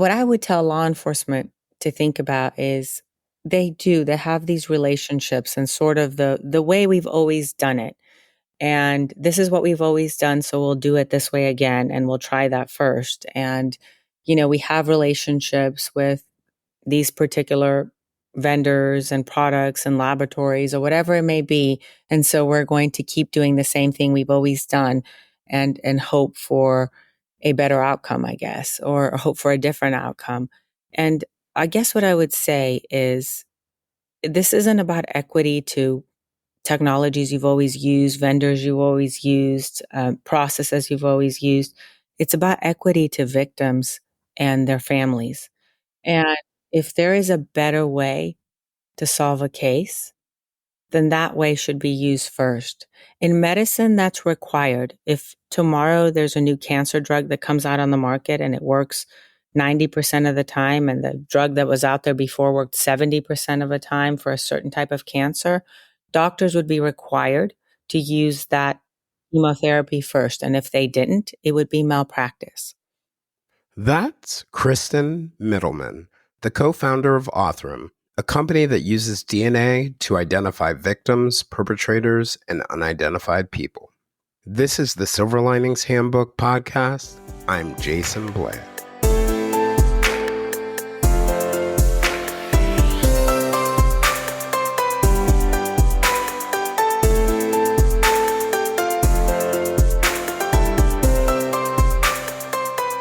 What I would tell law enforcement to think about is they have these relationships and sort of the way we've always done it. And this is what we've always done, so we'll do it this way again, and we'll try that first. And, we have relationships with these particular vendors and products and laboratories or whatever it may be. And so we're going to keep doing the same thing we've always done and hope for a better outcome, I guess, or hope for a different outcome. And I guess what I would say is this isn't about equity to technologies you've always used, vendors you've always used, processes you've always used. It's about equity to victims and their families. And if there is a better way to solve a case, then that way should be used first. In medicine, that's required. If tomorrow there's a new cancer drug that comes out on the market and it works 90% of the time, and the drug that was out there before worked 70% of the time for a certain type of cancer, doctors would be required to use that chemotherapy first. And if they didn't, it would be malpractice. That's Kristen Mittelman, the co-founder of Othram, a company that uses DNA to identify victims, perpetrators, and unidentified people. This is the Silver Linings Handbook podcast. I'm Jayson Blair.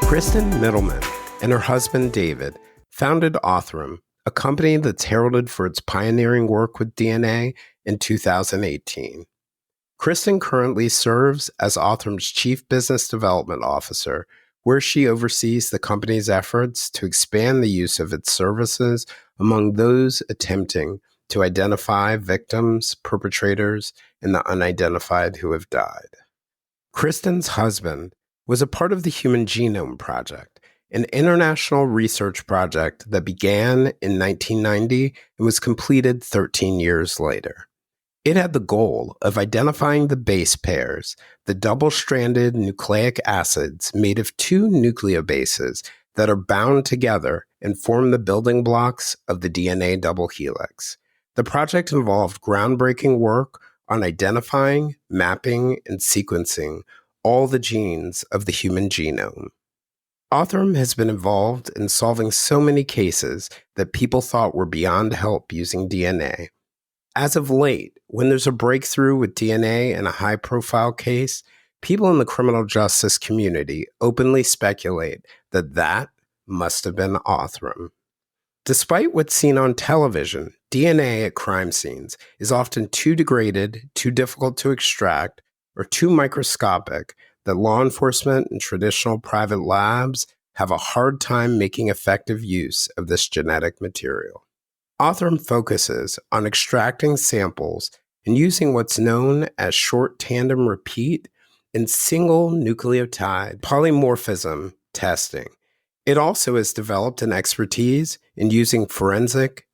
Kristen Mittelman and her husband David founded Othram, a company that's heralded for its pioneering work with DNA in 2018. Kristen currently serves as Othram's Chief Business Development Officer, where she oversees the company's efforts to expand the use of its services among those attempting to identify victims, perpetrators, and the unidentified who have died. Kristen's husband was a part of the Human Genome Project, an international research project that began in 1990 and was completed 13 years later. It had the goal of identifying the base pairs, the double-stranded nucleic acids made of two nucleobases that are bound together and form the building blocks of the DNA double helix. The project involved groundbreaking work on identifying, mapping, and sequencing all the genes of the human genome. Othram has been involved in solving so many cases that people thought were beyond help using DNA. As of late, when there's a breakthrough with DNA in a high-profile case, people in the criminal justice community openly speculate that that must have been Othram. Despite what's seen on television, DNA at crime scenes is often too degraded, too difficult to extract, or too microscopic that law enforcement and traditional private labs have a hard time making effective use of this genetic material. Othram focuses on extracting samples and using what's known as short tandem repeat and single nucleotide polymorphism testing. It also has developed an expertise in using forensic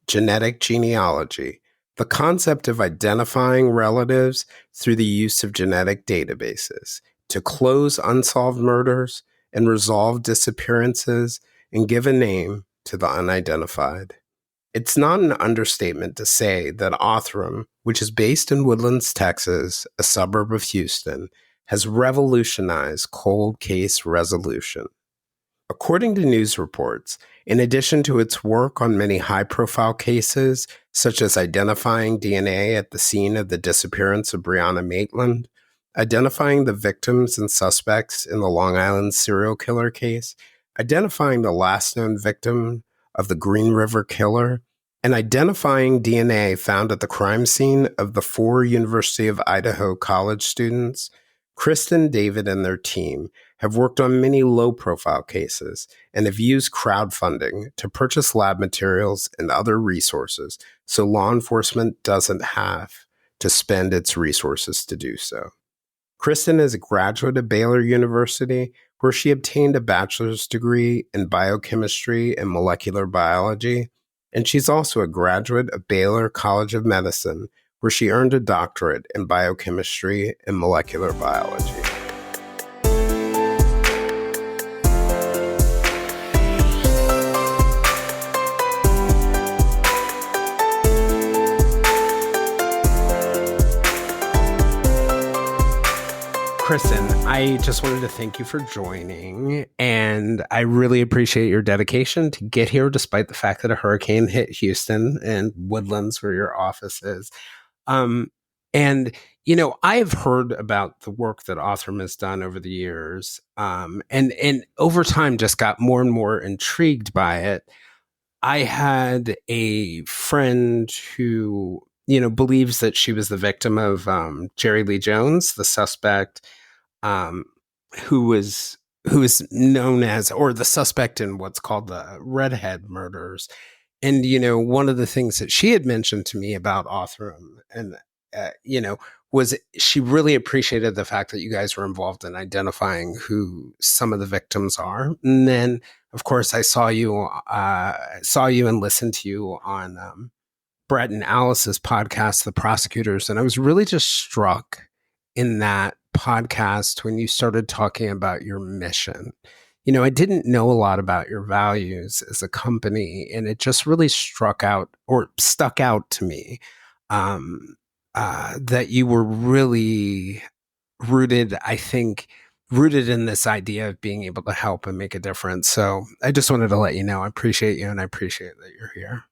genetic genealogy, the concept of identifying relatives through the use of genetic databases to close unsolved murders and resolve disappearances and give a name to the unidentified. It's not an understatement to say that Othram, which is based in Woodlands, Texas, a suburb of Houston, has revolutionized cold case resolution. According to news reports, in addition to its work on many high-profile cases, such as identifying DNA at the scene of the disappearance of Brianna Maitland, identifying the victims and suspects in the Long Island serial killer case, identifying the last known victim of the Green River killer, and identifying DNA found at the crime scene of the 4 University of Idaho college students, Kristen, David, and their team have worked on many low-profile cases and have used crowdfunding to purchase lab materials and other resources so law enforcement doesn't have to spend its resources to do so. Kristen is a graduate of Baylor University, where she obtained a bachelor's degree in biochemistry and molecular biology, and she's also a graduate of Baylor College of Medicine, where she earned a doctorate in biochemistry and molecular biology. Kristen, I just wanted to thank you for joining, and I really appreciate your dedication to get here despite the fact that a hurricane hit Houston and Woodlands, where your office is. Um, and, I've heard about the work that Othram has done over the years, and over time just got more and more intrigued by it. I had a friend who, believes that she was the victim of Jerry Lee Jones, the suspect, um, who is known as, or the suspect in what's called the Redhead murders. And one of the things that she had mentioned to me about Othram, and was she really appreciated the fact that you guys were involved in identifying who some of the victims are. And then, of course, I saw you and listened to you on Brett and Alice's podcast, The Prosecutors, and I was really just struck in that podcast when you started talking about your mission. I didn't know a lot about your values as a company, and it just really stuck out to me, that you were really rooted, I think, rooted in this idea of being able to help and make a difference. So I just wanted to let you know I appreciate you, and I appreciate that you're here.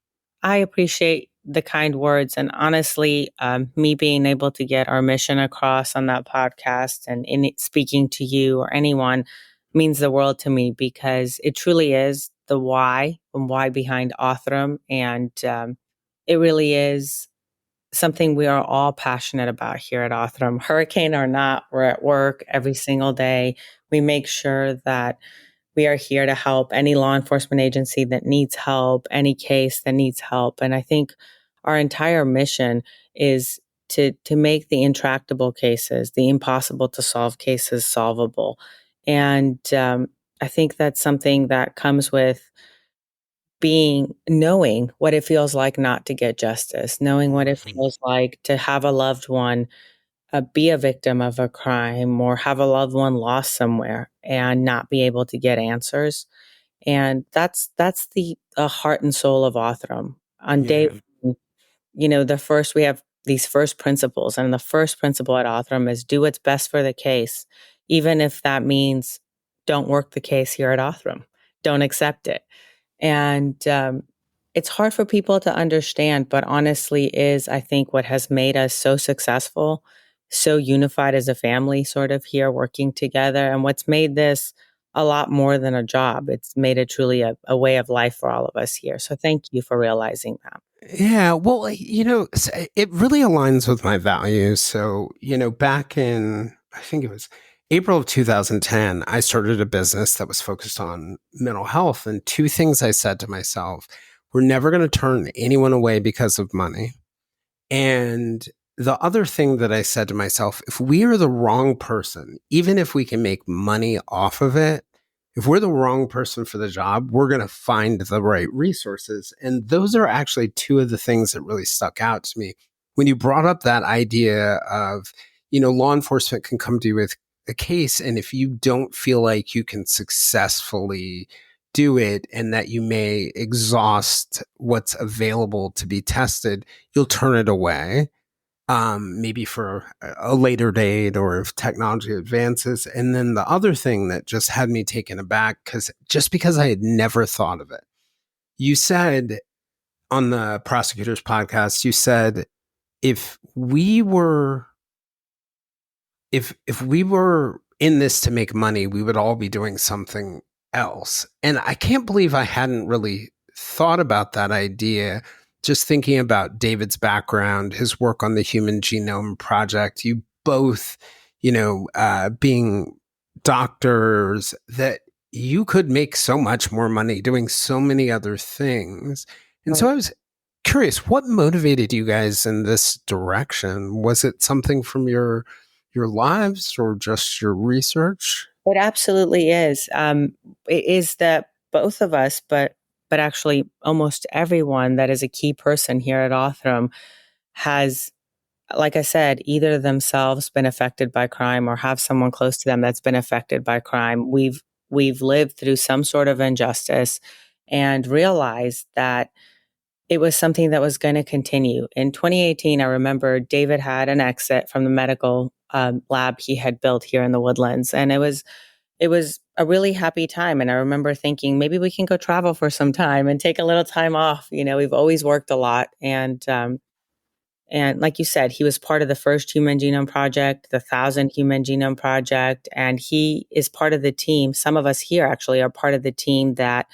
I appreciate the kind words. And honestly, me being able to get our mission across on that podcast and in it, speaking to you or anyone means the world to me, because it truly is the why and why behind Othram. And it really is something we are all passionate about here at Othram. Hurricane or not, we're at work every single day. We make sure that we are here to help any law enforcement agency that needs help, any case that needs help. And I think our entire mission is to make the intractable cases, the impossible to solve cases, solvable. And I think that's something that comes with knowing what it feels like not to get justice, knowing what it feels like to have a loved one be a victim of a crime or have a loved one lost somewhere and not be able to get answers. And that's the heart and soul of Othram. On day, Yeah. the first we have these first principles, and the first principle at Othram is do what's best for the case, even if that means don't work the case here at Othram, don't accept it. And it's hard for people to understand, but honestly is, I think, what has made us so successful, so unified as a family, sort of here working together. And what's made this a lot more than a job. It's made it truly a way of life for all of us here. So thank you for realizing that. Yeah, well, it really aligns with my values. So, back in, I think it was April of 2010, I started a business that was focused on mental health. And two things I said to myself: we're never going to turn anyone away because of money. And the other thing that I said to myself, if we are the wrong person, even if we can make money off of it, if we're the wrong person for the job, we're going to find the right resources. And those are actually two of the things that really stuck out to me. When you brought up that idea of, law enforcement can come to you with a case, and if you don't feel like you can successfully do it and that you may exhaust what's available to be tested, you'll turn it away, maybe for a later date or if technology advances. And then the other thing that just had me taken aback, because I had never thought of it, you said on the Prosecutors podcast, you said if we were if we were in this to make money, we would all be doing something else. And I can't believe I hadn't really thought about that idea. Just thinking about David's background, his work on the Human Genome Project, you both, being doctors, that you could make so much more money doing so many other things. And so I was curious, what motivated you guys in this direction? Was it something from your lives or just your research? It absolutely is. It is that both of us, but actually almost everyone that is a key person here at Othram has, like I said, either themselves been affected by crime or have someone close to them that's been affected by crime. We've lived through some sort of injustice and realized that it was something that was going to continue. In 2018, I remember David had an exit from the medical lab he had built here in the Woodlands. And it was a really happy time. And I remember thinking maybe we can go travel for some time and take a little time off. We've always worked a lot. And like you said, he was part of the first Human Genome Project, the 1,000 Human Genome Project, and he is part of the team. Some of us here actually are part of the team that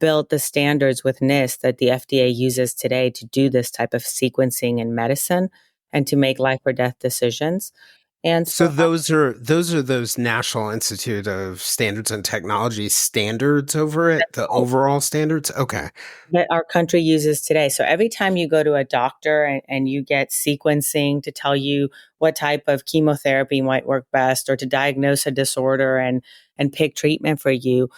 built the standards with NIST that the FDA uses today to do this type of sequencing in medicine and to make life or death decisions. And So so those National Institute of Standards and Technology standards over it, the overall standards? Okay. that our country uses today. So every time you go to a doctor and you get sequencing to tell you what type of chemotherapy might work best or to diagnose a disorder and pick treatment for you,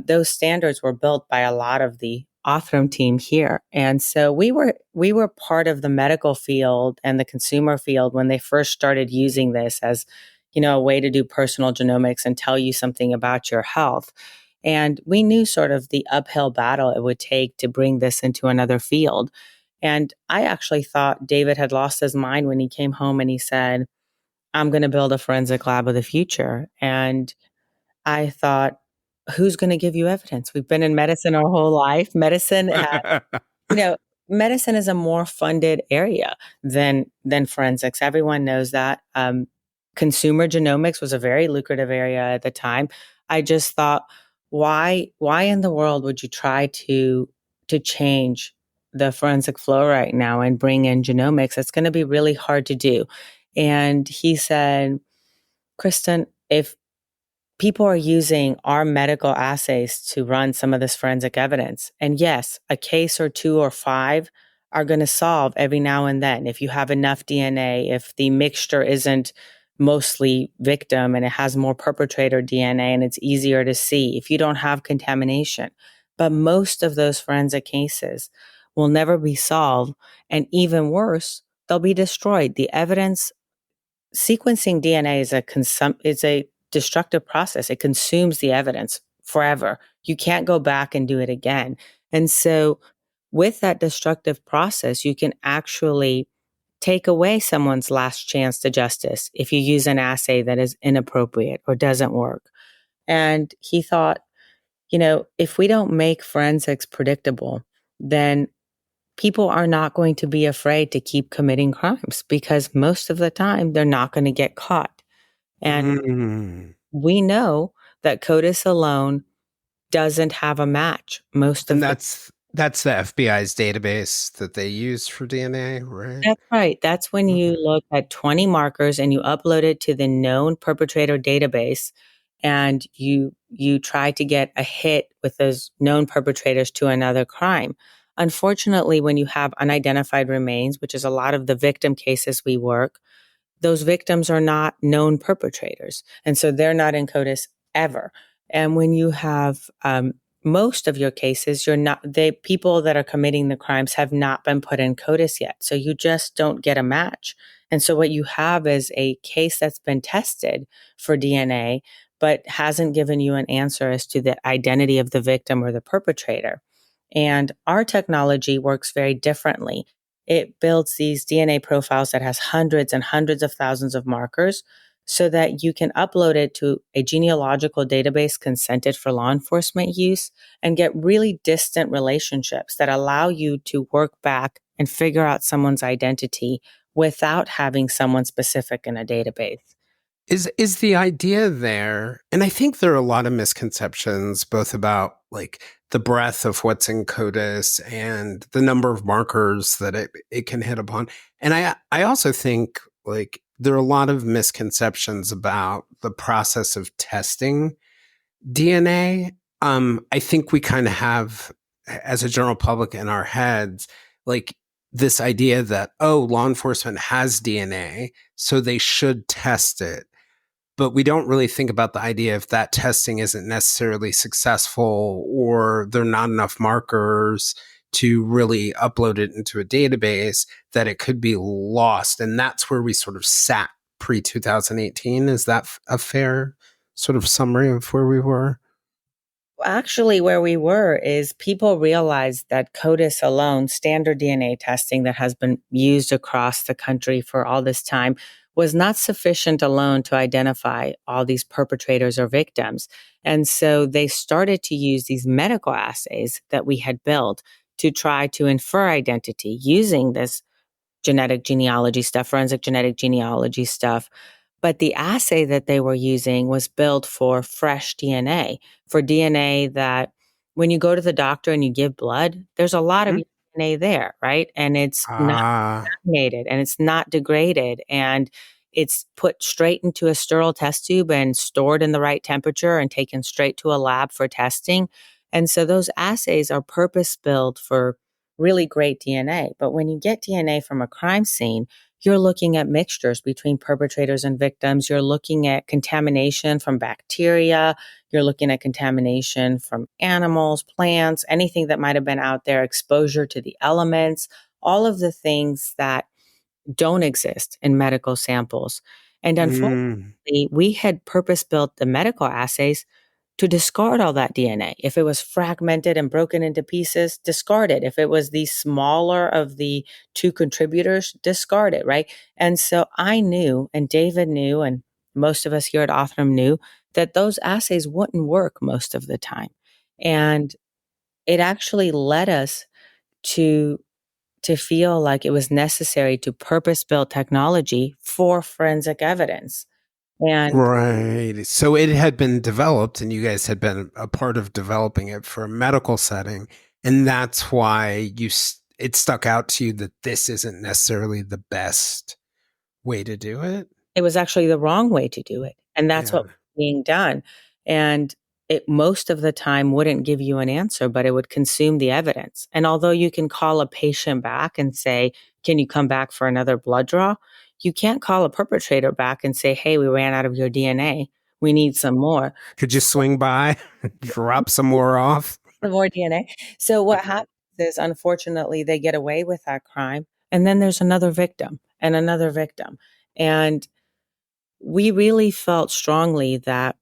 those standards were built by a lot of the Othram team here. And so we were part of the medical field and the consumer field when they first started using this as, a way to do personal genomics and tell you something about your health. And we knew sort of the uphill battle it would take to bring this into another field. And I actually thought David had lost his mind when he came home and he said, I'm going to build a forensic lab of the future. And I thought, who's going to give you evidence? We've been in medicine our whole life. You know, Medicine is a more funded area than forensics. Everyone knows that. Consumer genomics was a very lucrative area at the time. I just thought, why in the world would you try to change the forensic flow right now and bring in genomics? It's going to be really hard to do. And he said, Kristen, if people are using our medical assays to run some of this forensic evidence. And yes, a case or two or five are going to solve every now and then. If you have enough DNA, if the mixture isn't mostly victim and it has more perpetrator DNA and it's easier to see, if you don't have contamination. But most of those forensic cases will never be solved. And even worse, they'll be destroyed. The evidence sequencing DNA is a destructive process. It consumes the evidence forever. You can't go back and do it again. And so with that destructive process, you can actually take away someone's last chance to justice if you use an assay that is inappropriate or doesn't work. And he thought, if we don't make forensics predictable, then people are not going to be afraid to keep committing crimes because most of the time they're not going to get caught. And Mm. we know that CODIS alone doesn't have a match most And of the that's the FBI's database that they use for DNA, right? That's right. That's when you Mhm. look at 20 markers and you upload it to the known perpetrator database and you try to get a hit with those known perpetrators to another crime. Unfortunately, when you have unidentified remains, which is a lot of the victim cases we work, those victims are not known perpetrators. And so they're not in CODIS ever. And when you have most of your cases, people that are committing the crimes have not been put in CODIS yet. So you just don't get a match. And so what you have is a case that's been tested for DNA, but hasn't given you an answer as to the identity of the victim or the perpetrator. And our technology works very differently. It builds these DNA profiles that has hundreds and hundreds of thousands of markers so that you can upload it to a genealogical database consented for law enforcement use and get really distant relationships that allow you to work back and figure out someone's identity without having someone specific in a database. Is the idea there, and I think there are a lot of misconceptions both about like the breadth of what's in CODIS and the number of markers that it can hit upon. And I also think like there are a lot of misconceptions about the process of testing DNA. I think we kind of have, as a general public in our heads, like this idea that, oh, law enforcement has DNA, so they should test it. But we don't really think about the idea if that testing isn't necessarily successful or there are not enough markers to really upload it into a database, that it could be lost. And that's where we sort of sat pre 2018. Is that a fair sort of summary of where we were? Actually, where we were is people realized that CODIS alone, standard DNA testing that has been used across the country for all this time, was not sufficient alone to identify all these perpetrators or victims. And so they started to use these medical assays that we had built to try to infer identity using this genetic genealogy stuff, forensic genetic genealogy stuff. But the assay that they were using was built for fresh DNA, for DNA that when you go to the doctor and you give blood, there's a lot of Hmm? DNA there, right? And it's not Ah, contaminated and it's not degraded and it's put straight into a sterile test tube and stored in the right temperature and taken straight to a lab for testing. And so those assays are purpose built for really great DNA. But when you get DNA from a crime scene, you're looking at mixtures between perpetrators and victims. You're looking at contamination from bacteria. You're looking at contamination from animals, plants, anything that might have been out there, exposure to the elements, all of the things that don't exist in medical samples. And mm, unfortunately, we had purpose built the medical assays to discard all that DNA. If it was fragmented and broken into pieces, discard it. If it was the smaller of the two contributors, discard it, right? And so I knew, and David knew, and most of us here at Othram knew that those assays wouldn't work most of the time. And it actually led us to feel like it was necessary to purpose build technology for forensic evidence. And right. So it had been developed, and you guys had been a part of developing it for a medical setting, and that's why it stuck out to you that this isn't necessarily the best way to do it. it was actually the wrong way to do it. And that's what Yeah. was being done. And it most of the time wouldn't give you an answer, but it would consume the evidence. And although you can call a patient back and say, can you come back for another blood draw? You can't call a perpetrator back and say, hey, we ran out of your DNA. We need some more. Could you swing by, drop some more off? The more DNA. So what happens is, unfortunately, they get away with that crime. And then there's another victim and another victim. And we really felt strongly that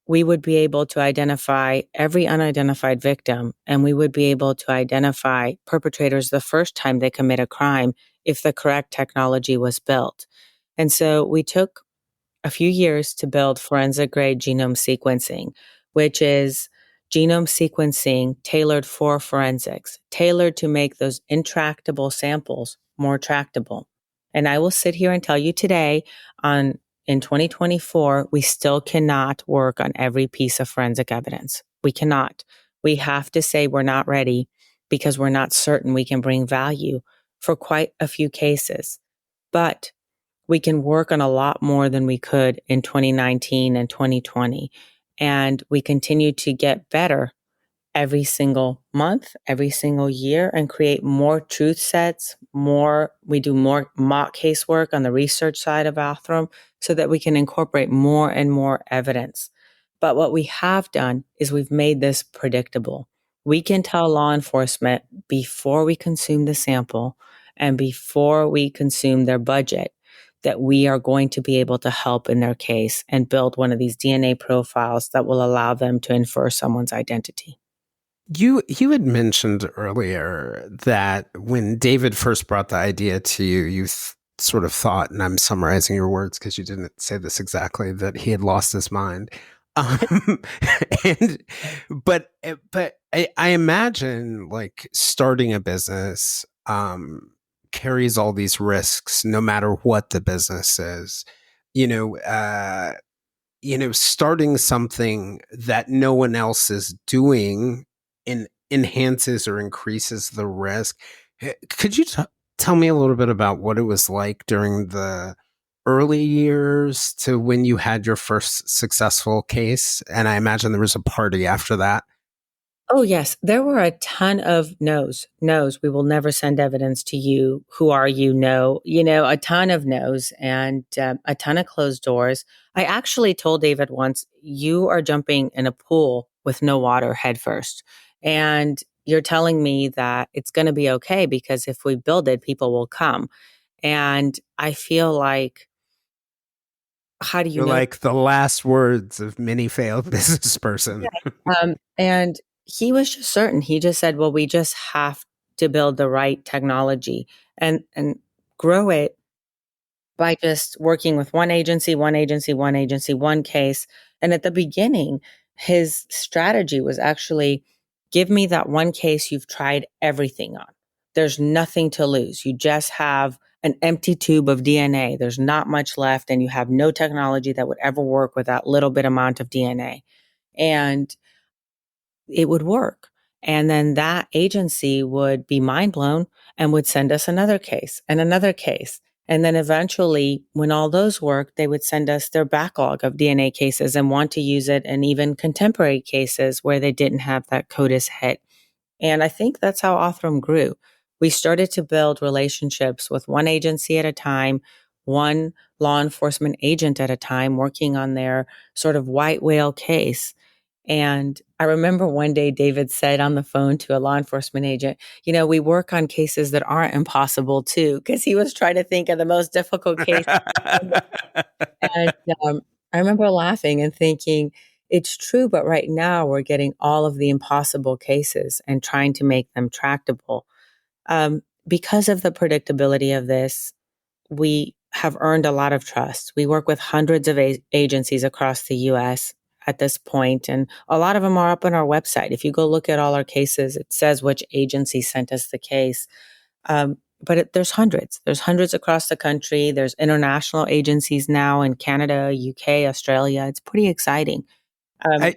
we would be able to identify every unidentified victim and we would be able to identify perpetrators the first time they commit a crime if the correct technology was built. And so we took a few years to build forensic grade genome sequencing, which is genome sequencing tailored for forensics, tailored to make those intractable samples more tractable. And I will sit here and tell you today on in 2024, we still cannot work on every piece of forensic evidence. We cannot. We have to say we're not ready because we're not certain we can bring value for quite a few cases. But we can work on a lot more than we could in 2019 and 2020. And we continue to get better every single month, every single year, and create more truth sets, we do more mock casework on the research side of Othram so that we can incorporate more and more evidence. But what we have done is we've made this predictable. We can tell law enforcement before we consume the sample and before we consume their budget that we are going to be able to help in their case and build one of these DNA profiles that will allow them to infer someone's identity. You had mentioned earlier that when David first brought the idea to you, sort of thought, and I'm summarizing your words because you didn't say this exactly, that he had lost his mind. Um, and but I imagine like starting a business carries all these risks, no matter what the business is. You know, starting something that no one else is doing enhances or increases the risk. Could you tell me a little bit about what it was like during the early years to when you had your first successful case? And I imagine there was a party after that. Oh, yes. There were a ton of no's. No's. We will never send evidence to you. Who are you? No. A ton of no's and a ton of closed doors. I actually told David once, you are jumping in a pool with no water head first. And you're telling me that it's going to be okay because if we build it, people will come. And I feel like, how do you You're know? like the last words of many failed business person. And he was just certain. He just said, well, we just have to build the right technology and grow it by just working with one agency, one agency, one agency, one case. And at the beginning, his strategy was actually give me that one case you've tried everything on. There's nothing to lose. You just have an empty tube of DNA. There's not much left, and you have no technology that would ever work with that little bit amount of DNA. And it would work. And then that agency would be mind blown and would send us another case and another case. And then eventually, when all those worked, they would send us their backlog of DNA cases and want to use it in even contemporary cases where they didn't have that CODIS hit. And I think that's how Othram grew. We started to build relationships with one agency at a time, one law enforcement agent at a time, working on their sort of white whale case. And I remember one day David said on the phone to a law enforcement agent, we work on cases that aren't impossible too, because he was trying to think of the most difficult case. And I remember laughing and thinking, it's true, but right now we're getting all of the impossible cases and trying to make them tractable. Because of the predictability of this, we have earned a lot of trust. We work with hundreds of agencies across the US at this point, and a lot of them are up on our website. If you go look at all our cases, it says which agency sent us the case. But there's hundreds. There's hundreds across the country. There's international agencies now in Canada, UK, Australia. It's pretty exciting. I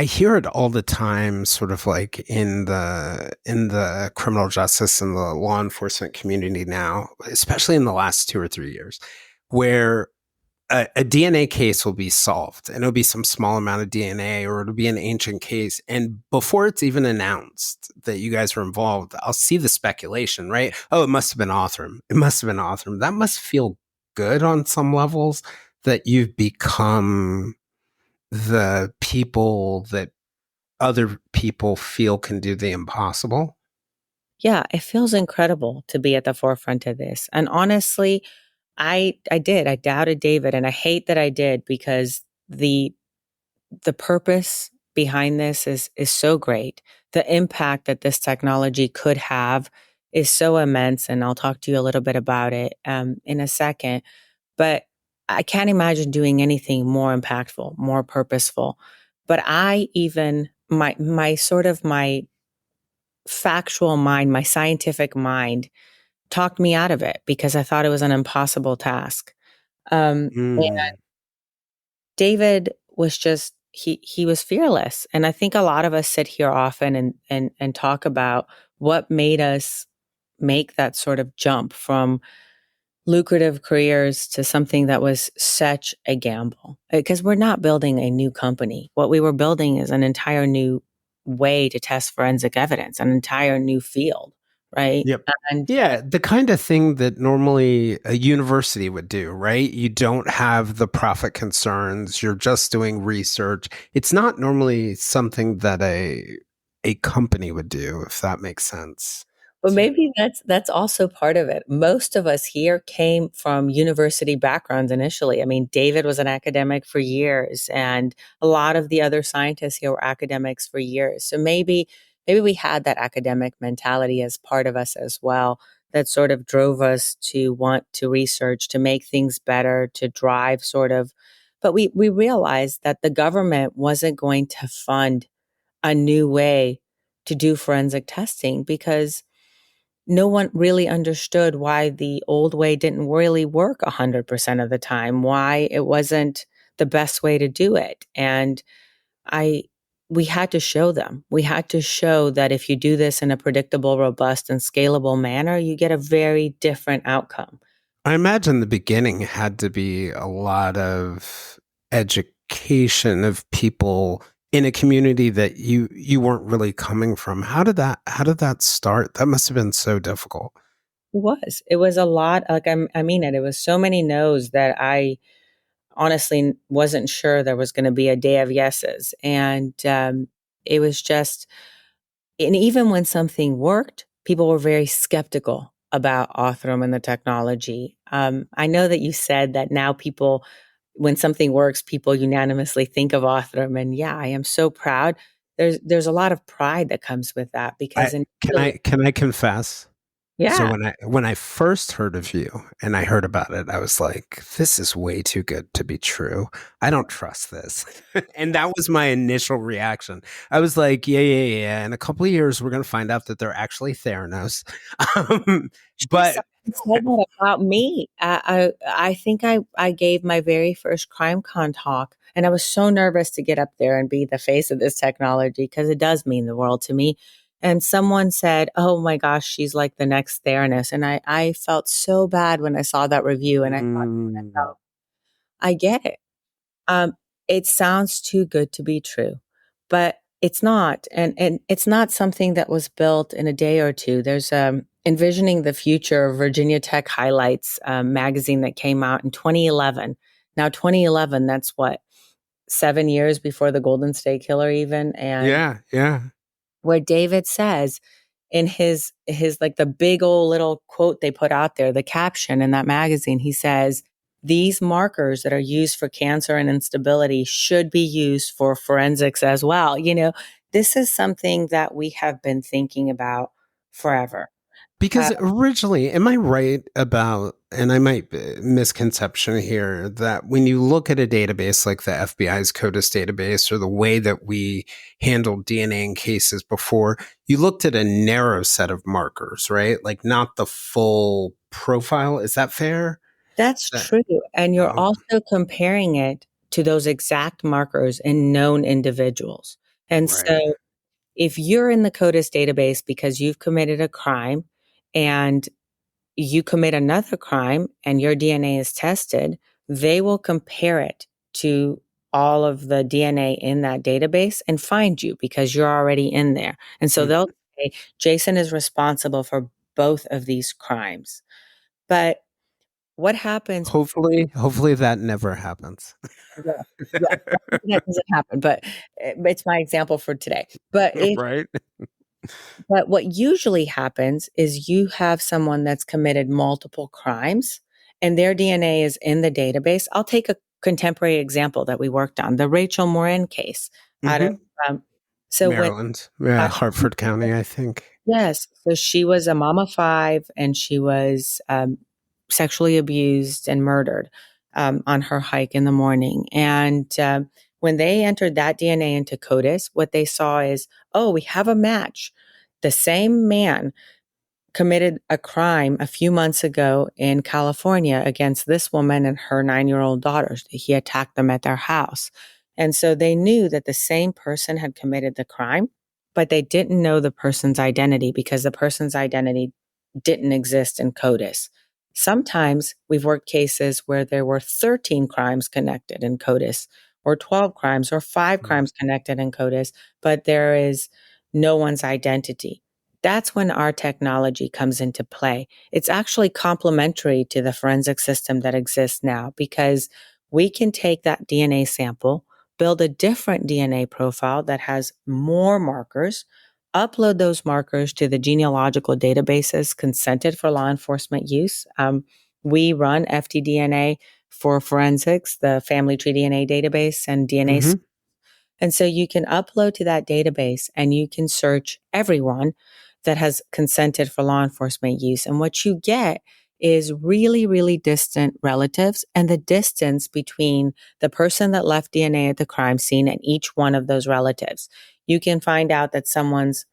hear it all the time, sort of like in the criminal justice and the law enforcement community now, especially in the last 2 or 3 years, where a DNA case will be solved, and it'll be some small amount of DNA, or it'll be an ancient case. And before it's even announced that you guys were involved, I'll see the speculation, right? Oh, it must have been Othram. It must have been Othram. That must feel good on some levels, that you've become the people that other people feel can do the impossible. Yeah, it feels incredible to be at the forefront of this. And honestly, I did. I doubted David, and I hate that I did, because the purpose behind this is so great. The impact that this technology could have is so immense, and I'll talk to you a little bit about it in a second. But I can't imagine doing anything more impactful, more purposeful. But I even my factual mind, my scientific mind, talked me out of it because I thought it was an impossible task. And Mm. David was just he was fearless. And I think a lot of us sit here often and talk about what made us make that sort of jump from lucrative careers to something that was such a gamble. Because we're not building a new company. What we were building is an entire new way to test forensic evidence, an entire new field, right? Yep. And Yeah, the kind of thing that normally a university would do, right? You don't have the profit concerns, you're just doing research. It's not normally something that a company would do, if that makes sense. but So maybe that's also part of it. Most of us here came from university backgrounds initially. I mean, David was an academic for years, and a lot of the other scientists here were academics for years. So maybe we had that academic mentality as part of us as well, that sort of drove us to want to research, to make things better, to drive sort of. But we realized that the government wasn't going to fund a new way to do forensic testing, because no one really understood why the old way didn't really work 100% of the time, why it wasn't the best way to do it. And I we had to show them. We had to show that if you do this in a predictable, robust, and scalable manner, you get a very different outcome. I imagine the beginning had to be a lot of education of people in a community that you weren't really coming from. How did that start? That must have been so difficult. It was. It was a lot. Like I mean it. It was so many no's that I honestly wasn't sure there was going to be a day of yeses. And it was just, and even when something worked, people were very skeptical about Othram and the technology. I know that you said that now people, when something works, people unanimously think of Othram. And yeah, I am so proud. There's a lot of pride that comes with that, I because can initially, I can I confess? So Yeah. when I first heard of you and I heard about it, I was like, this is way too good to be true. I don't trust this. And that was my initial reaction. I was like, yeah. In a couple of years, we're going to find out that they're actually Theranos. She But said that about me. I think I gave my very first CrimeCon talk, and I was so nervous to get up there and be the face of this technology because it does mean the world to me. And someone said, "Oh my gosh, she's like the next Theranos," and I felt so bad when I saw that review, and I thought to mm, myself, I get it. Um, it sounds too good to be true, but it's not, and it's not something that was built in a day or two. There's Envisioning the Future, Virginia Tech Highlights magazine that came out in 2011. Now, 2011, that's what, 7 years before the Golden State Killer, even, and yeah. where David says in his like the big old little quote they put out there, the caption in that magazine, he says, these markers that are used for cancer and instability should be used for forensics as well. This is something that we have been thinking about forever. Because originally, am I right about, and I might misconception here, that when you look at a database like the FBI's CODIS database or the way that we handled DNA in cases before, you looked at a narrow set of markers, right? Like not the full profile. Is that fair? That's That, true. And you're oh, also comparing it to those exact markers in known individuals. And right. so if you're in the CODIS database because you've committed a crime and you commit another crime and your DNA is tested, they will compare it to all of the DNA in that database and find you because you're already in there. And so they'll say, Jayson is responsible for both of these crimes. But what happens? Hopefully that never happens. Yeah, yeah, that doesn't happen, but it's my example for today. Right? But what usually happens is you have someone that's committed multiple crimes and their DNA is in the database. I'll take a contemporary example that we worked on, the Rachel Morin case out of Hmm. um, so when Maryland. Yeah, uh, Hartford County, I think. yes, so she was a mom of five and she was sexually abused and murdered on her hike in the morning. And when they entered that DNA into CODIS, what they saw is, oh, we have a match. The same man committed a crime a few months ago in California against this woman and her 9-year-old daughter. He attacked them at their house. And so they knew that the same person had committed the crime, but they didn't know the person's identity because the person's identity didn't exist in CODIS. Sometimes we've worked cases where there were 13 crimes connected in CODIS, or 12 crimes, or 5 crimes connected in CODIS, but there is no one's identity. That's when our technology comes into play. It's actually complementary to the forensic system that exists now because we can take that DNA sample, build a different DNA profile that has more markers, upload those markers to the genealogical databases consented for law enforcement use. We run FTDNA for forensics, the family tree DNA database, and DNA. Hmm. And so you can upload to that database and you can search everyone that has consented for law enforcement use. And what you get is really, really distant relatives and the distance between the person that left DNA at the crime scene and each one of those relatives. You can find out that someone's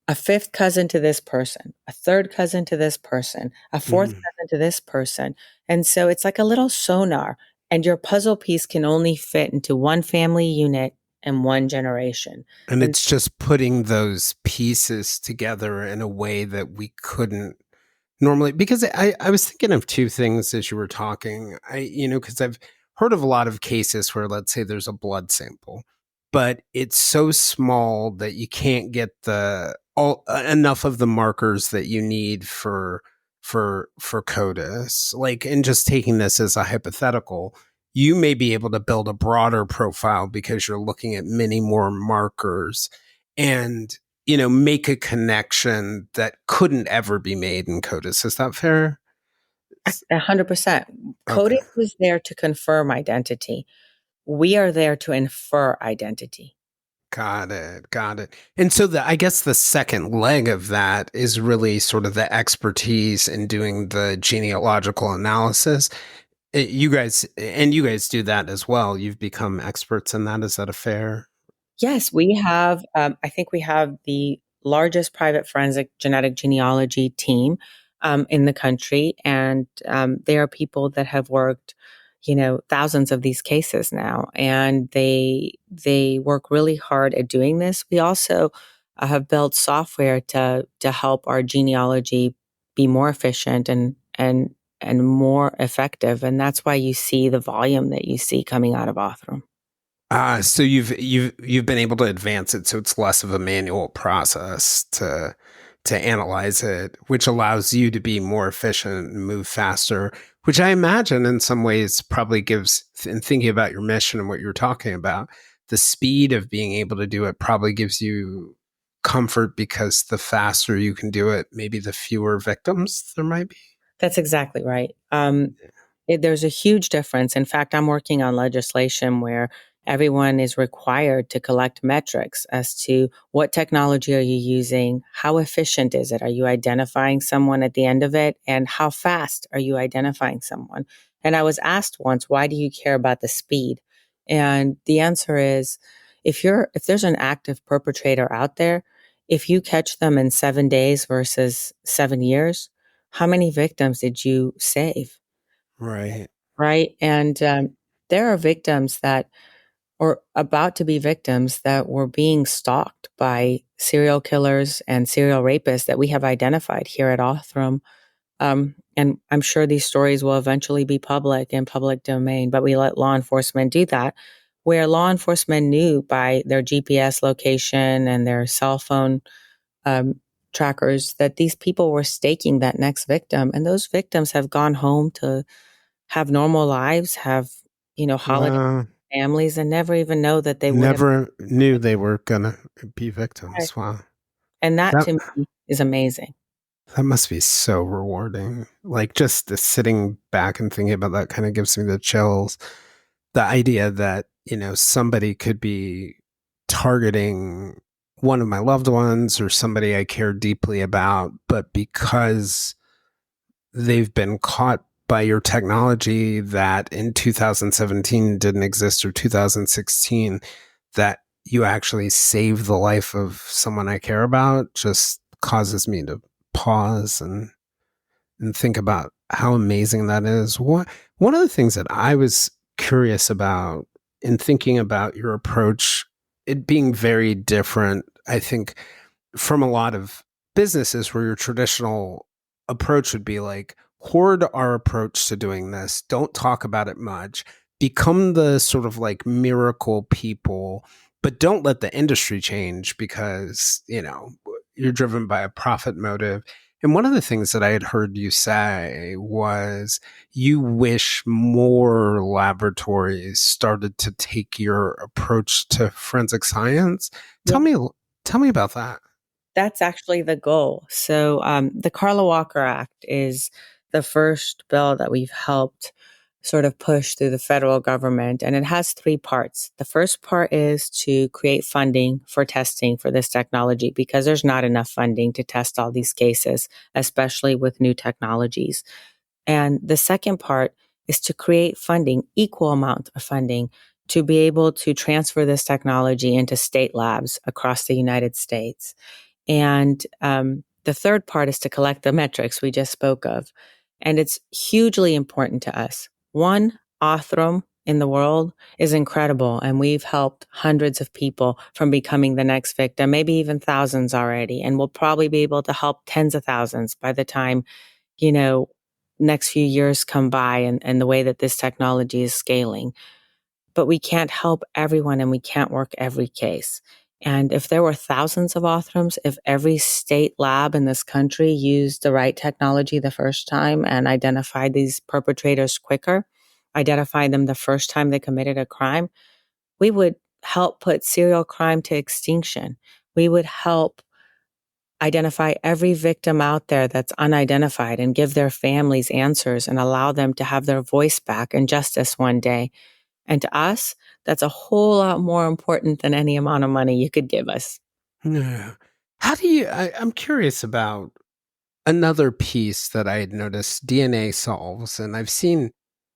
a fifth cousin to this person, a third cousin to this person, a fourth Hmm. cousin to this person. And so it's like a little sonar, and your puzzle piece can only fit into one family unit and one generation. And And it's just putting those pieces together in a way that we couldn't normally, because I was thinking of two things as you were talking. Because I've heard of a lot of cases where, let's say, there's a blood sample, but it's so small that you can't get enough of the markers that you need for CODIS. Like, and just taking this as a hypothetical, you may be able to build a broader profile because you're looking at many more markers. And make a connection that couldn't ever be made in CODIS. Is that fair? 100%. Okay. Coding was there to confirm identity. We are there to infer identity. Got it. Got it. And so I guess the second leg of that is really sort of the expertise in doing the genealogical analysis. You guys do that as well. You've become experts in that. Is that a fair? Yes, we have. I think we have the largest private forensic genetic genealogy team in the country, and they are people that have worked, thousands of these cases now, and they work really hard at doing this. We also have built software to help our genealogy be more efficient and more effective, and that's why you see the volume that you see coming out of Othram. So you've been able to advance it, so it's less of a manual process to analyze it, which allows you to be more efficient and move faster. Which I imagine, in some ways, probably gives, in thinking about your mission and what you're talking about, the speed of being able to do it probably gives you comfort because the faster you can do it, maybe the fewer victims there might be. That's exactly right. There's a huge difference. In fact, I'm working on legislation where everyone is required to collect metrics as to what technology are you using, how efficient is it, are you identifying someone at the end of it, and how fast are you identifying someone? And I was asked once, why do you care about the speed? And the answer is, if there's an active perpetrator out there, if you catch them in 7 days versus 7 years, how many victims did you save? Right. Right. And there are victims that, or about to be victims, that were being stalked by serial killers and serial rapists that we have identified here at Othram. And I'm sure these stories will eventually be public in public domain, but we let law enforcement do that, where law enforcement knew by their GPS location and their cell phone um, trackers that these people were staking that next victim. And those victims have gone home to have normal lives, have, holiday Wow. families, and never even know that they would have. Never knew they were gonna be victims. Wow. And that That to me is amazing. That must be so rewarding. Like just the sitting back and thinking about that kind of gives me the chills. The idea that, somebody could be targeting one of my loved ones or somebody I care deeply about, but because they've been caught by your technology that in 2017 didn't exist or 2016, that you actually save the life of someone I care about just causes me to pause and think about how amazing that is. One of the things that I was curious about in thinking about your approach, it being very different, I think, from a lot of businesses where your traditional approach would be like, hoard our approach to doing this, don't talk about it much, become the sort of like miracle people, but don't let the industry change because, you're driven by a profit motive. And one of the things that I had heard you say was you wish more laboratories started to take your approach to forensic science. Yeah. Tell me tell me about that. That's actually the goal. So, the Carla Walker Act is the first bill that we've helped sort of push through the federal government, and it has three parts. The first part is to create funding for testing for this technology because there's not enough funding to test all these cases, especially with new technologies. And the second part is to create funding, equal amount of funding, to be able to transfer this technology into state labs across the United States. And the third part is to collect the metrics we just spoke of. And it's hugely important to us. One, Othram in the world is incredible. And we've helped hundreds of people from becoming the next victim, maybe even thousands already. And we'll probably be able to help tens of thousands by the time, you know, next few years come by and the way that this technology is scaling. But we can't help everyone and we can't work every case. And if there were thousands of Othrams, if every state lab in this country used the right technology the first time and identified these perpetrators quicker, identified them the first time they committed a crime, we would help put serial crime to extinction. We would help identify every victim out there that's unidentified and give their families answers and allow them to have their voice back and justice one day. And to us, that's a whole lot more important than any amount of money you could give us. Yeah. How do you, I'm curious about another piece that I had noticed, DNA solves, and I've seen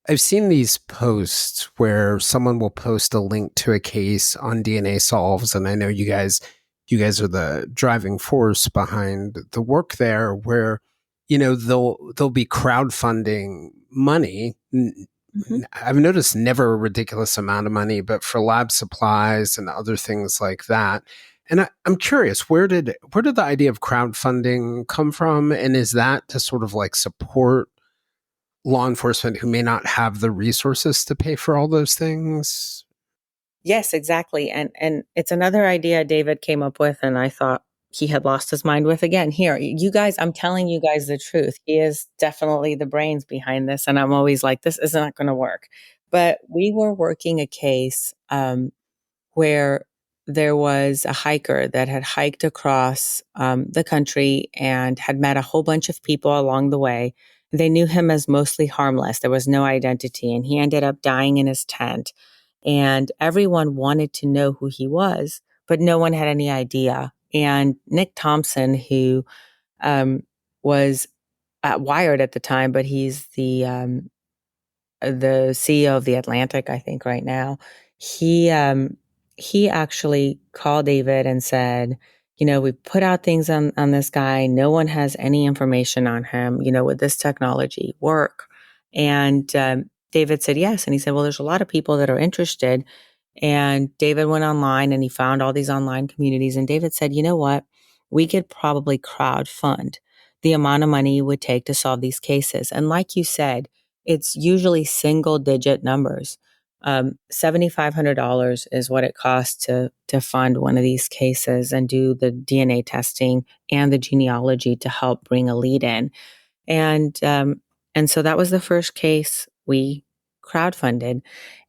these posts where someone will post a link to a case on DNA solves, and I know you guys are the driving force behind the work there, where they'll be crowdfunding money. Mhm. I've noticed never a ridiculous amount of money, but for lab supplies and other things like that. And I'm curious, where did the idea of crowdfunding come from? And is that to sort of like support law enforcement who may not have the resources to pay for all those things? Yes, exactly. And it's another idea David came up with, and I thought he had lost his mind with again. Here, you guys, I'm telling you guys the truth. He is definitely the brains behind this, and I'm always like, this is not going to work. But we were working a case where there was a hiker that had hiked across the country and had met a whole bunch of people along the way. They knew him as mostly harmless. There was no identity, and he ended up dying in his tent. And everyone wanted to know who he was, but no one had any idea. And Nick Thompson, who was at Wired at the time, but he's the CEO of the Atlantic, I think, right now. He actually called David and said, we put out things on this guy. No one has any information on him. Would this technology work? And David said yes. And he said, well, there's a lot of people that are interested. And David went online and he found all these online communities. And David said, you know what? We could probably crowd fund the amount of money it would take to solve these cases. And like you said, it's usually single digit numbers. $7,500 is what it costs to fund one of these cases and do the DNA testing and the genealogy to help bring a lead in. And so that was the first case we crowdfunded.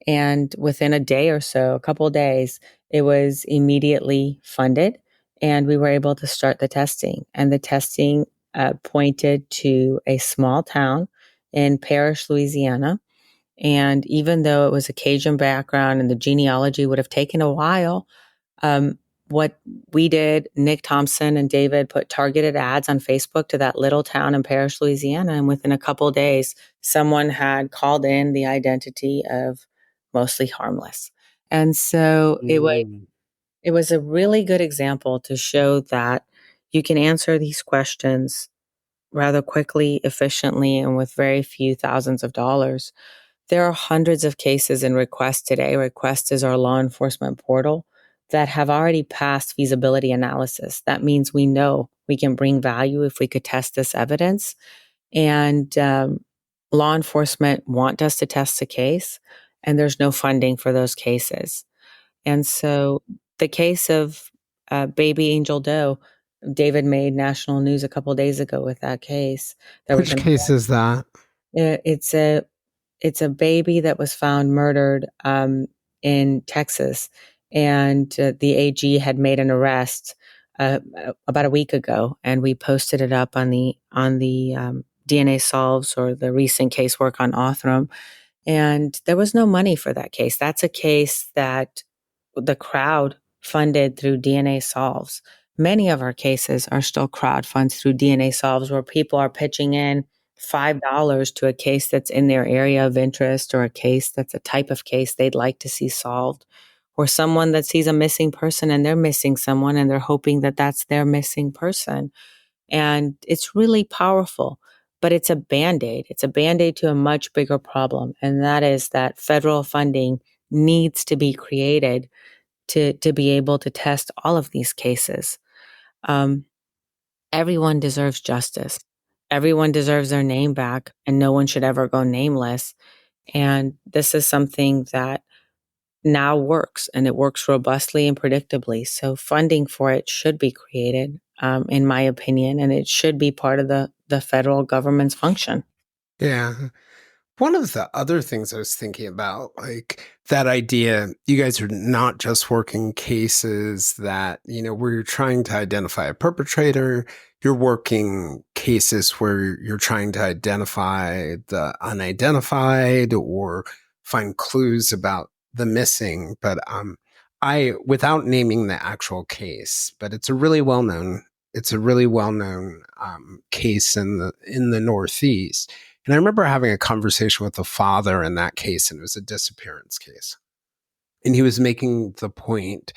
And within a day or so, a couple of days, it was immediately funded, and we were able to start the testing. And the testing pointed to a small town in Parrish, Louisiana. And even though it was a Cajun background and the genealogy would have taken a while, um, what we did, Nick Thompson and David put targeted ads on Facebook to that little town in Parrish, Louisiana. And within a couple of days, someone had called in the identity of mostly harmless. And so Mm. it was a really good example to show that you can answer these questions rather quickly, efficiently, and with very few thousands of dollars. There are hundreds of cases in Request today. Request is our law enforcement portal that have already passed feasibility analysis. That means we know we can bring value if we could test this evidence. And law enforcement want us to test the case, and there's no funding for those cases. And so the case of baby Angel Doe, David made national news a couple days ago with that case. There was Which an case is that? it's a it's a baby that was found murdered in Texas, and the AG had made an arrest about a week ago, and we posted it up on the DNA Solves or the recent casework on Othram, and there was no money for that case. That's a case that the crowd funded through DNA Solves. Many of our cases are still crowdfunded through DNA Solves, where people are pitching in $5 to a case that's in their area of interest, or a case that's a type of case they'd like to see solved, or someone that sees a missing person and they're missing someone and they're hoping that that's their missing person. And it's really powerful, but it's a band-aid. It's a band-aid to a much bigger problem. And that is that federal funding needs to be created to be able to test all of these cases. Um, Everyone deserves justice. Everyone deserves their name back, and no one should ever go nameless. And this is something that now works, and it works robustly and predictably. So funding for it should be created, in my opinion, and it should be part of the federal government's function. Yeah. One of the other things I was thinking about, like that idea, you guys are not just working cases that, where you're trying to identify a perpetrator, you're working cases where you're trying to identify the unidentified or find clues about the missing, but I, without naming the actual case, but it's a really well known case in the Northeast. And I remember having a conversation with the father in that case, and it was a disappearance case. And he was making the point,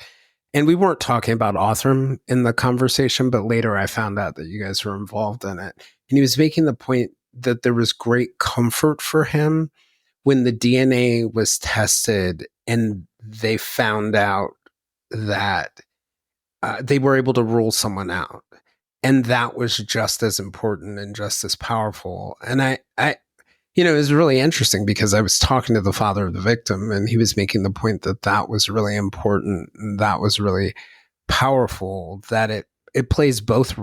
and we weren't talking about Othram in the conversation, but later I found out that you guys were involved in it. And he was making the point that there was great comfort for him when the DNA was tested and they found out that they were able to rule someone out. And that was just as important and just as powerful. And it was really interesting because I was talking to the father of the victim and he was making the point that that was really important and that was really powerful, that it plays both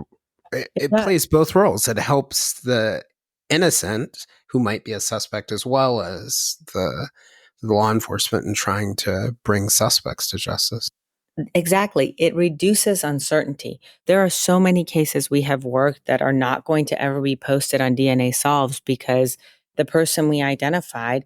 it Yeah. plays both roles. It helps the innocent who might be a suspect as well as the law enforcement in trying to bring suspects to justice. Exactly. It reduces uncertainty. There are so many cases we have worked that are not going to ever be posted on DNA Solves because the person we identified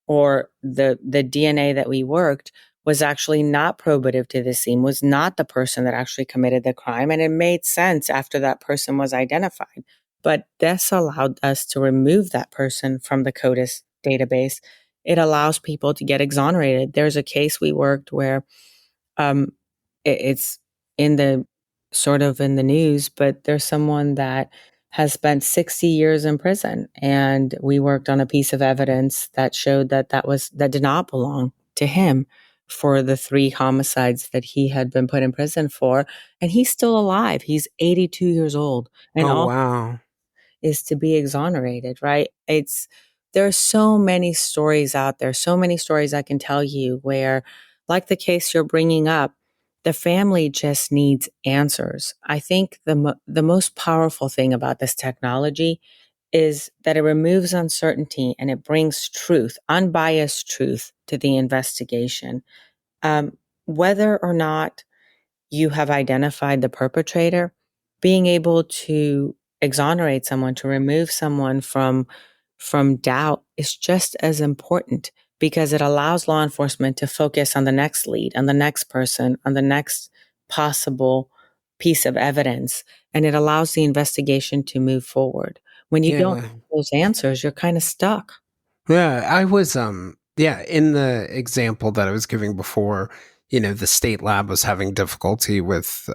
or the DNA that we worked was actually not probative to the scene, was not the person that actually committed the crime. And it made sense after that person was identified. But this allowed us to remove that person from the CODIS database. It allows people to get exonerated. There's a case we worked where um, it's in the sort of in the news, but there's someone that has spent 60 years in prison, and we worked on a piece of evidence that showed that that did not belong to him for the 3 homicides that he had been put in prison for, and he's still alive. He's 82 years old, and Oh all wow. is to be exonerated, right? There are so many stories out there, so many stories I can tell you where, like the case you're bringing up, the family just needs answers. I think the most powerful thing about this technology is that it removes uncertainty and it brings truth, unbiased truth to the investigation. Whether or not you have identified the perpetrator, being able to exonerate someone, to remove someone from doubt is just as important because it allows law enforcement to focus on the next lead, on the next person, on the next possible piece of evidence, and it allows the investigation to move forward. When you don't Yeah. have those answers, you're kind of stuck. Yeah, I was yeah, in the example that I was giving before, the state lab was having difficulty with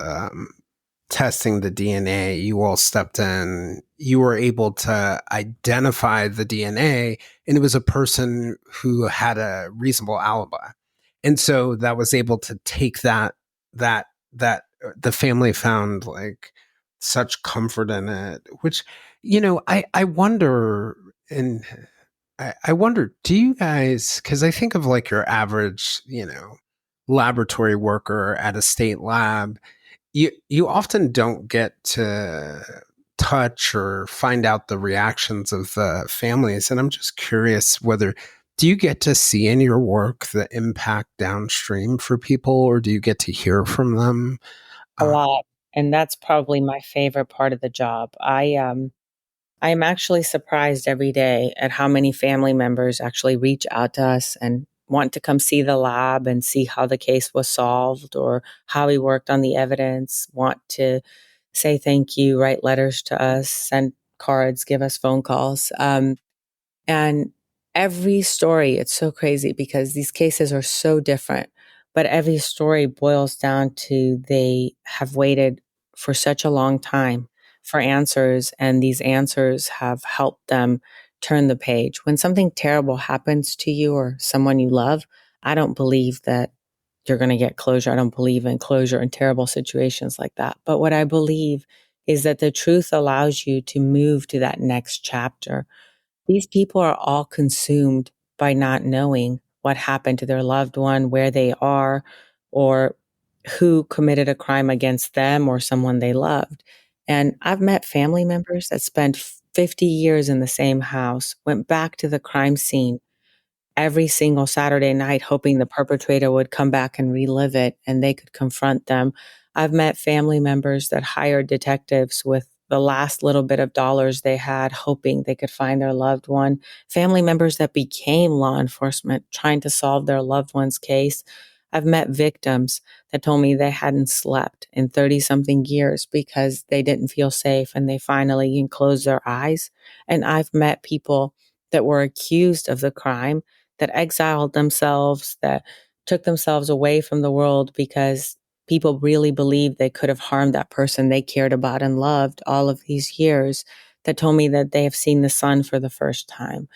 testing the DNA. You all stepped in. You were able to identify the DNA, and it was a person who had a reasonable alibi. And so that was able to take that the family found like such comfort in it, which I wonder, and I wonder, do you guys, because I think of like your average, laboratory worker at a state lab, you often don't get to touch or find out the reactions of the families. And I'm just curious whether do you get to see in your work the impact downstream for people, or do you get to hear from them? A Uh, lot. And that's probably my favorite part of the job. I'm actually surprised every day at how many family members actually reach out to us and want to come see the lab and see how the case was solved or how we worked on the evidence, want to say thank you, write letters to us, send cards, give us phone calls. And every story, it's so crazy because these cases are so different, but every story boils down to they have waited for such a long time for answers, and these answers have helped them turn the page. When something terrible happens to you or someone you love, I don't believe that you're going to get closure. I don't believe in closure in terrible situations like that. But what I believe is that the truth allows you to move to that next chapter. These people are all consumed by not knowing what happened to their loved one, where they are, or who committed a crime against them or someone they loved. And I've met family members that spent 50 years in the same house, went back to the crime scene every single Saturday night, hoping the perpetrator would come back and relive it and they could confront them. I've met family members that hired detectives with the last little bit of dollars they had, hoping they could find their loved one. Family members that became law enforcement trying to solve their loved one's case. I've met victims that told me they hadn't slept in 30 something years because they didn't feel safe and they finally closed their eyes. And I've met people that were accused of the crime that exiled themselves, that took themselves away from the world because people really believed they could have harmed that person they cared about and loved all of these years, that told me that they have seen the sun for the first time.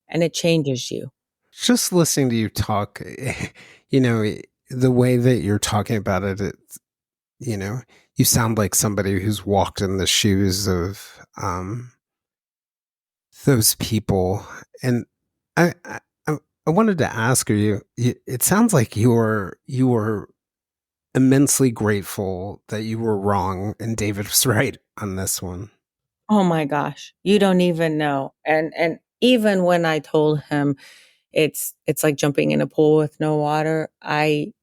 And it changes you. Just listening to you talk, you know, the way that you're talking about it, you know, you sound like somebody who's walked in the shoes of those people. And I, I, I wanted to ask you, it sounds like you were immensely grateful that you were wrong and David was right on this one. Oh my gosh, you don't even know. And even when I told him it's like jumping in a pool with no water, I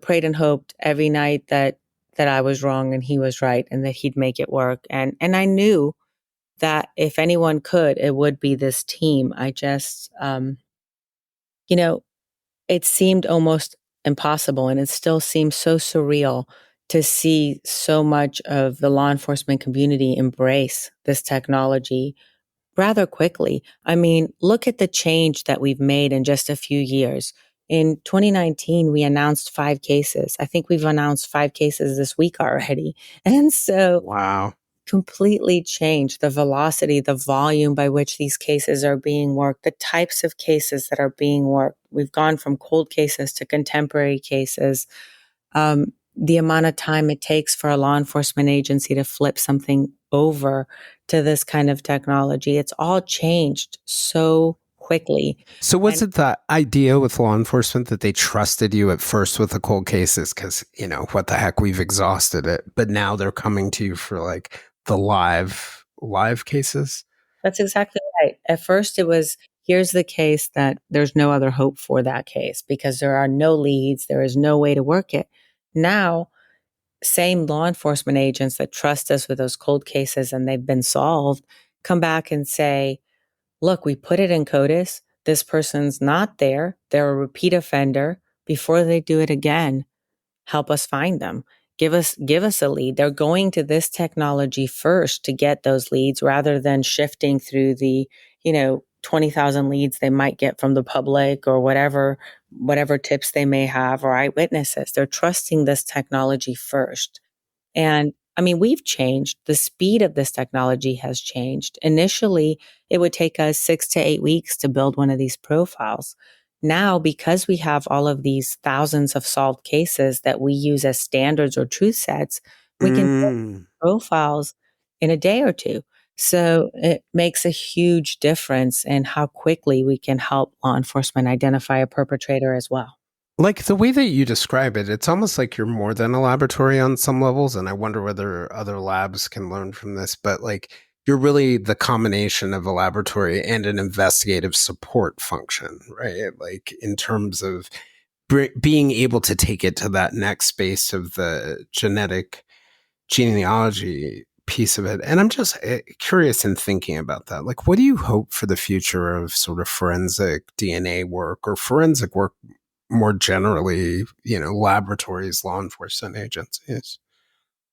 prayed and hoped every night that I was wrong and he was right and that he'd make it work. And I knew that if anyone could, it would be this team. I just you know, it seemed almost impossible, and it still seems so surreal to see so much of the law enforcement community embrace this technology rather quickly. I mean, look at the change that we've made in just a few years. In 2019, we announced 5 cases. I think we've announced 5 cases this week already. And so Wow. completely changed the velocity, the volume by which these cases are being worked, the types of cases that are being worked. We've gone from cold cases to contemporary cases. The amount of time it takes for a law enforcement agency to flip something over to this kind of technology, it's all changed so quickly. So was And it the idea with law enforcement that they trusted you at first with the cold cases? Because, what the heck, we've exhausted it. But now they're coming to you for like the live cases. that's exactly right. At first, it was here's the case that there's no other hope for that case because there are no leads, there is no way to work it. Now, same law enforcement agents that trust us with those cold cases and they've been solved come back and say, look, we put it in CODIS. This person's not there. They're a repeat offender. Before they do it again, help us find them. Give us a lead. They're going to this technology first to get those leads rather than shifting through the, 20,000 leads they might get from the public or whatever tips they may have or eyewitnesses. They're trusting this technology first. And I mean, we've changed. The speed of this technology has changed. Initially, it would take us 6 to 8 weeks to build one of these profiles. Now, because we have all of these thousands of solved cases that we use as standards or truth sets, we can build Mm. profiles in a day or two. So it makes a huge difference in how quickly we can help law enforcement identify a perpetrator as well. Like the way that you describe it, it's almost like you're more than a laboratory on some levels. And I wonder whether other labs can learn from this, but like you're really the combination of a laboratory and an investigative support function, right? Like in terms of being able to take it to that next space of the genealogy piece of it. And I'm just curious in thinking about that. Like, what do you hope for the future of sort of forensic DNA work or forensic work more generally, laboratories, law enforcement agencies?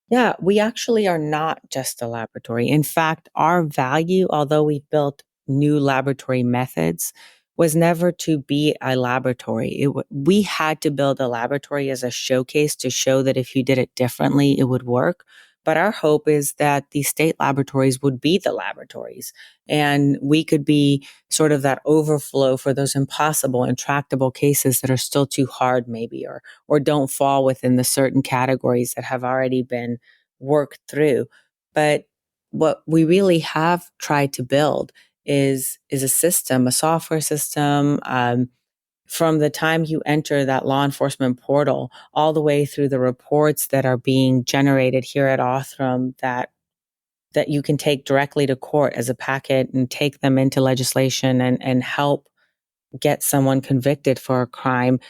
Yeah, we actually are not just a laboratory. In fact, our value, although we've built new laboratory methods, was never to be a laboratory. We had to build a laboratory as a showcase to show that if you did it differently, it would work. But our hope is that the state laboratories would be the laboratories and we could be sort of that overflow for those impossible, intractable cases that are still too hard, maybe, or don't fall within the certain categories that have already been worked through. But what we really have tried to build is a system, a software system, from the time you enter that law enforcement portal all the way through the reports that are being generated here at Othram that you can take directly to court as a packet and take them into legislation and help get someone convicted for a crime.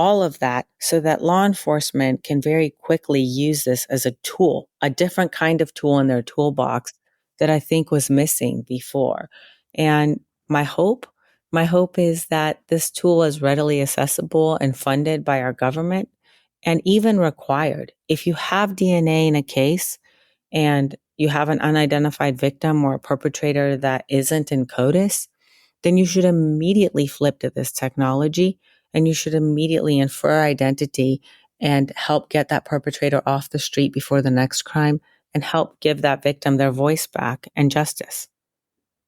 all of that so that law enforcement can very quickly use this as a tool, a different kind of tool in their toolbox that I think was missing before. And my hope, my hope is that this tool is readily accessible and funded by our government and even required. If you have DNA in a case and you have an unidentified victim or a perpetrator that isn't in CODIS, then you should immediately flip to this technology and you should immediately infer identity and help get that perpetrator off the street before the next crime and help give that victim their voice back and justice.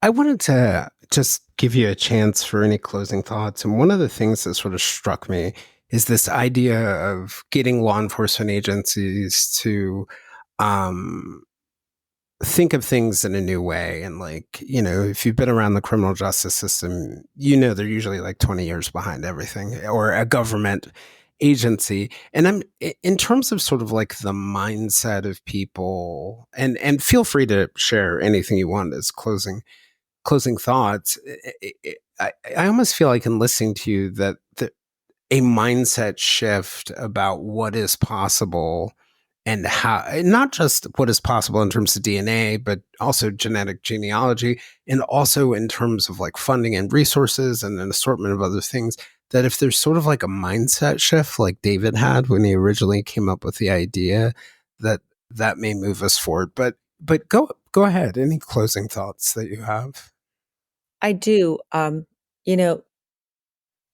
I wanted to just give you a chance for any closing thoughts. And one of the things that sort of struck me is this idea of getting law enforcement agencies to um, think of things in a new way. And like, if you've been around the criminal justice system, they're usually like 20 years behind everything, or a government agency. And I'm in terms of sort of like the mindset of people, and feel free to share anything you want as closing thoughts. I almost feel like in listening to you that a mindset shift about what is possible and how, not just what is possible in terms of DNA, but also genetic genealogy, and also in terms of like funding and resources and an assortment of other things, that if there's sort of like a mindset shift like David had when he originally came up with the idea, that may move us forward. But go ahead. Any closing thoughts that you have? I do. You know,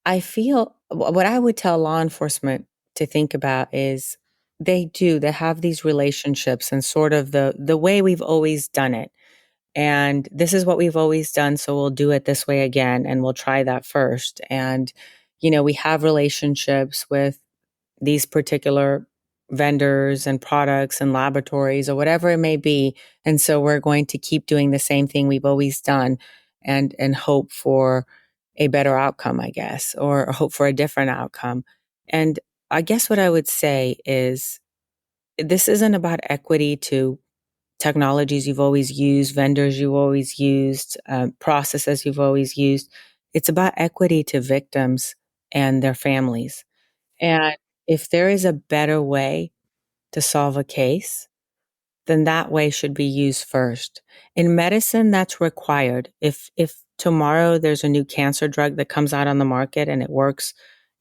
I feel what I would tell law enforcement to think about is they have these relationships and sort of the way we've always done it. And this is what we've always done, so we'll do it this way again and we'll try that first. And we have relationships with these particular vendors and products and laboratories or whatever it may be. And so we're going to keep doing the same thing we've always done and hope for a better outcome, I guess, or hope for a different outcome. And I guess what I would say is this isn't about equity to technologies you've always used, vendors you've always used, processes you've always used. It's about equity to victims and their families. And if there is a better way to solve a case, then that way should be used first. In medicine, that's required. If tomorrow there's a new cancer drug that comes out on the market and it works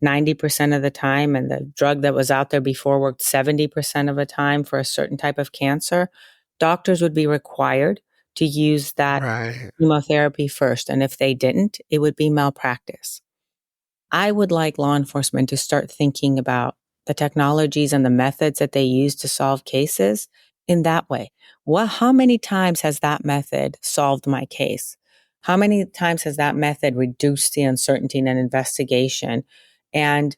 90% of the time, and the drug that was out there before worked 70% of the time for a certain type of cancer, doctors would be required to use that Right. chemotherapy first. And if they didn't, it would be malpractice. I would like law enforcement to start thinking about the technologies and the methods that they use to solve cases in that way. How many times has that method solved my case? How many times has that method reduced the uncertainty in an investigation? And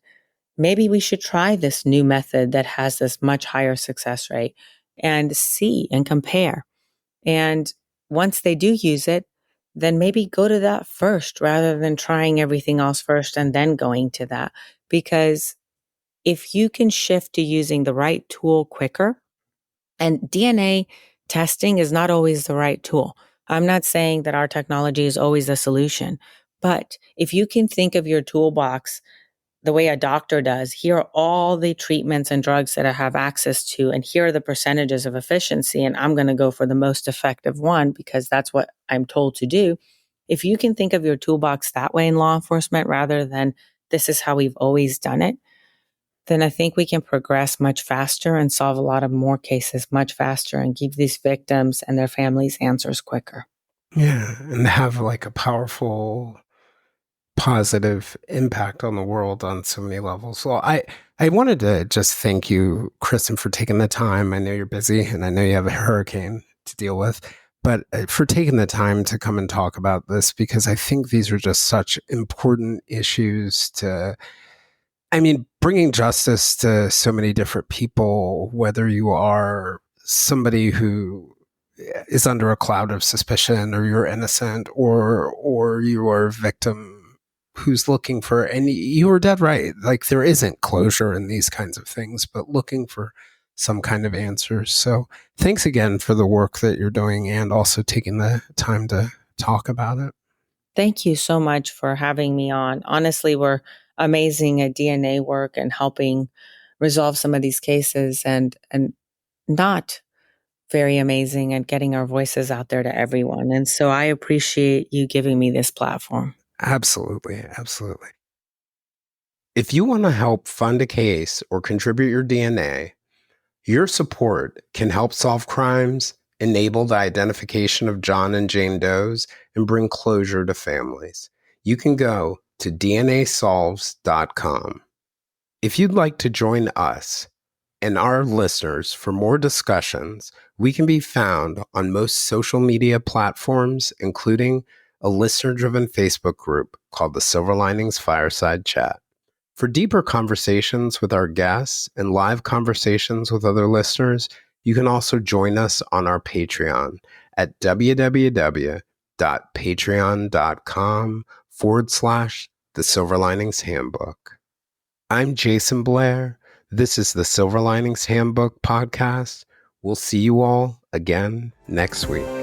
maybe we should try this new method that has this much higher success rate and see and compare. And once they do use it, then maybe go to that first rather than trying everything else first and then going to that. Because if you can shift to using the right tool quicker, and DNA testing is not always the right tool. I'm not saying that our technology is always the solution, but if you can think of your toolbox the way a doctor does, here are all the treatments and drugs that I have access to, and here are the percentages of efficiency, and I'm going to go for the most effective one because that's what I'm told to do. If you can think of your toolbox that way in law enforcement rather than this is how we've always done it, then I think we can progress much faster and solve a lot of more cases much faster and give these victims and their families answers quicker. Yeah. And have like a powerful positive impact on the world on so many levels. Well, I wanted to just thank you, Kristen, for taking the time. I know you're busy and I know you have a hurricane to deal with, but for taking the time to come and talk about this, because I think these are just such important issues to, bringing justice to so many different people, whether you are somebody who is under a cloud of suspicion or you're innocent or you are a victim who's looking for, and you were dead right, like there isn't closure in these kinds of things, but looking for some kind of answers. So thanks again for the work that you're doing and also taking the time to talk about it. Thank you so much for having me on. Honestly, we're amazing at DNA work and helping resolve some of these cases, and not very amazing at getting our voices out there to everyone. And so I appreciate you giving me this platform. Absolutely. Absolutely. If you want to help fund a case or contribute your DNA, your support can help solve crimes, enable the identification of John and Jane Does, and bring closure to families. You can go to dnasolves.com. If you'd like to join us and our listeners for more discussions, we can be found on most social media platforms, including a listener-driven Facebook group called the Silver Linings Fireside Chat. For deeper conversations with our guests and live conversations with other listeners, you can also join us on our Patreon at www.patreon.com/The Silver Linings Handbook. I'm Jayson Blair. This is the Silver Linings Handbook podcast. We'll see you all again next week.